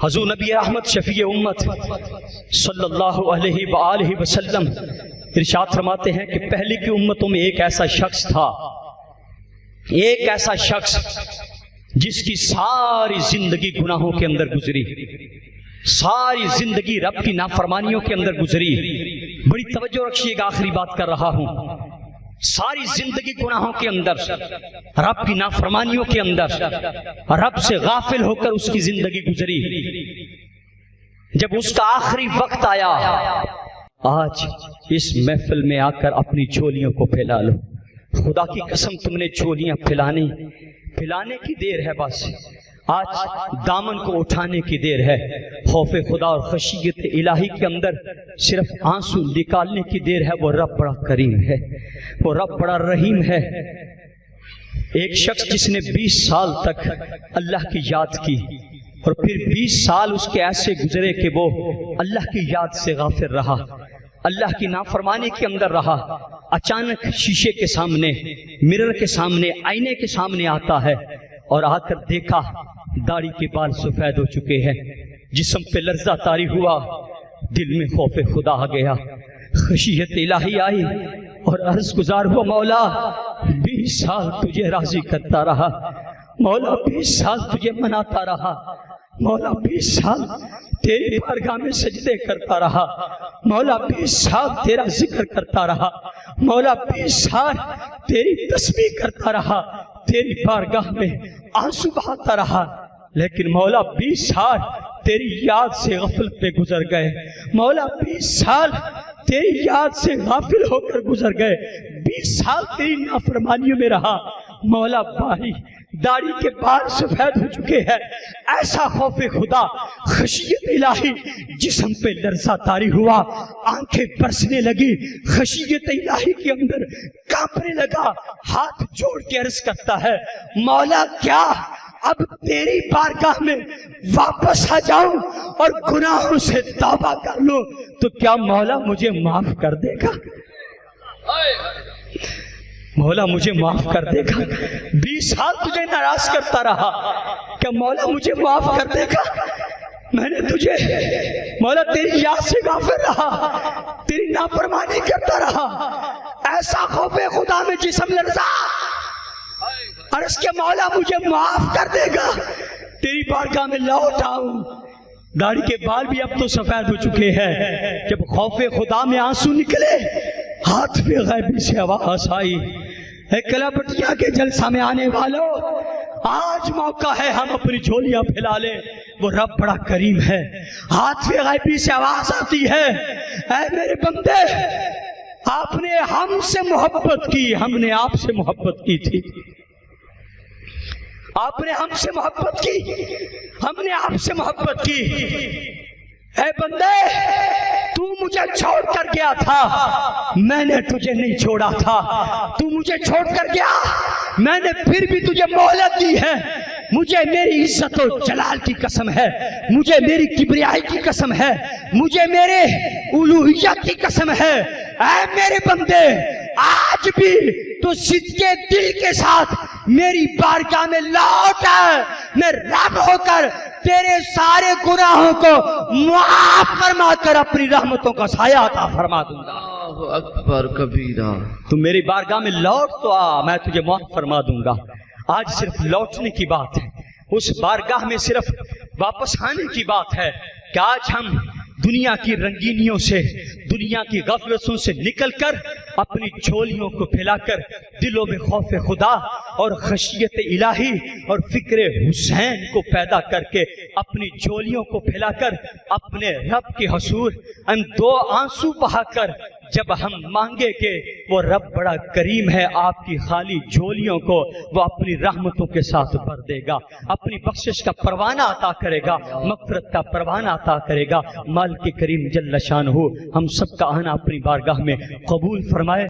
حضور نبی رحمت شفیع امت صلی اللہ علیہ وآلہ وسلم ارشاد فرماتے ہیں کہ پہلے کی امتوں میں ایک ایسا شخص تھا، ایک ایسا شخص جس کی ساری زندگی گناہوں کے اندر گزری، ساری زندگی رب کی نافرمانیوں کے اندر گزری۔ بڑی توجہ رکھیے گا، آخری بات کر رہا ہوں۔ ساری زندگی گناہوں کے اندر، رب کی نافرمانیوں کے اندر، رب سے غافل ہو کر اس کی زندگی گزری۔ جب اس کا آخری وقت آیا، آج اس محفل میں آ کر اپنی چولیوں کو پھیلا لو۔ خدا کی قسم تم نے چولیاں پھیلانے کی دیر ہے، بس آج دامن کو اٹھانے کی دیر ہے۔ خوف خدا اور خشیت الہی کے اندر صرف آنسو نکالنے کی دیر ہے۔ وہ رب بڑا کریم ہے، وہ رب بڑا رحیم ہے۔ ایک شخص جس نے 20 سال تک اللہ کی یاد کی اور پھر 20 سال اس کے ایسے گزرے کہ وہ اللہ کی یاد سے غافل رہا، اللہ کی نافرمانی کے اندر رہا۔ اچانک شیشے کے سامنے، مرر کے سامنے، آئینے کے سامنے آتا ہے اور آ کر دیکھا داڑھی کے بال سفید ہو چکے ہیں، جسم پہ لرزہ طاری ہوا، دل میں خوف خدا آ گیا، خشیت الہی آئی اور عرض گزار ہوا، مولا 20 سال تجھے راضی کرتا رہا، مولا 20 سال تجھے مناتا رہا، مولا 20 سال تیری بارگاہ میں سجدے کرتا رہا، مولا 20 سال تیرا ذکر کرتا رہا، مولا 20 سال تیری تسبیح کرتا رہا، تیری بارگاہ میں آنسو بہاتا رہا، لیکن مولا 20 سال تیری یاد سے غفلت پہ گزر گئے، مولا 20 سال تیری یاد سے غافل ہو کر گزر گئے، 20 سال تیری نافرمانیوں میں رہا، مولا بھائی داڑھی کے بال سفید ہو چکے ہیں۔ ایسا خوف خدا، خشیت الہی، جسم پہ لرزہ طاری ہوا، آنکھیں برسنے لگی، خشیت الہی کے اندر کانپنے لگا، ہاتھ جوڑ کے عرض کرتا ہے، مولا کیا اب تیری بارگاہ میں واپس آ جاؤں اور گناہوں سے توبہ کر لوں تو کیا مولا مجھے معاف کر دے گا؟ مولا مجھے معاف کر دے گا؟ 20 سال تجھے ناراض کرتا رہا، کیا مولا مجھے معاف کر دے گا؟ میں نے تجھے مولا تیری یاد سے غافل رہا، تیری نافرمانی کرتا رہا، ایسا خوف خدا میں جسم لرزا، عرض کے مولا مجھے معاف کر دے گا، تیری بارگاہ میں لوٹ آؤں۔ داڑھی کے بال بھی اب تو سفید ہو چکے ہیں۔ جب خوف خدا میں آنسو نکلے، ہاتھ پہ غیبی سے آواز آئی، اے کلاپٹیا کے جلسہ میں آنے والوں، آج موقع ہے ہم اپنی جھولیاں پھیلا لیں، وہ رب بڑا کریم ہے۔ ہاتھ پہ غیبی سے آواز آتی ہے، اے میرے بندے، آپ نے ہم سے محبت کی، ہم نے آپ سے محبت کی تھی، آپ نے ہم سے محبت کی، ہم نے آپ سے محبت کی۔ اے بندے، تو مجھے چھوڑ کر گیا تھا، میں نے تجھے نہیں چھوڑا تھا، تو مجھے چھوڑ کر گیا، میں نے پھر بھی تجھے مہلت دی ہے۔ مجھے میری عزت و جلال کی قسم ہے، مجھے میری کبریائی کی قسم ہے، مجھے میرے الوہیت کی قسم ہے، اے میرے بندے، آج بھی تو صدقے دل کے ساتھ میری بارگاہ میں لوٹ آئے، میں رب ہو کر تیرے سارے گناہوں کو معاف فرما کر اپنی رحمتوں کا سایہ عطا فرما دوں گا۔ اللہ اکبر کبیرہ۔ تو میری بارگاہ میں لوٹ تو آ، میں تجھے معاف فرما دوں گا۔ آج صرف لوٹنے کی بات ہے، اس بارگاہ میں صرف واپس آنے کی بات ہے کہ آج ہم دنیا کی رنگینیوں سے، دنیا کی غفلتوں سے نکل کر اپنی جھولیوں کو پھیلا کر دلوں میں خوف خدا اور خشیت الہی اور فکر حسین کو پیدا کر کے اپنی جھولیوں کو پھیلا کر اپنے رب کے حضور ہم دو آنسو بہا کر جب ہم مانگے کہ وہ رب بڑا کریم ہے، آپ کی خالی جھولیوں کو وہ اپنی رحمتوں کے ساتھ بھر دے گا، اپنی بخشش کا پروانہ عطا کرے گا، مغفرت کا پروانہ عطا کرے گا۔ مالک کریم جل شانہ ہم سب کا آنا اپنی بارگاہ میں قبول فرمائے۔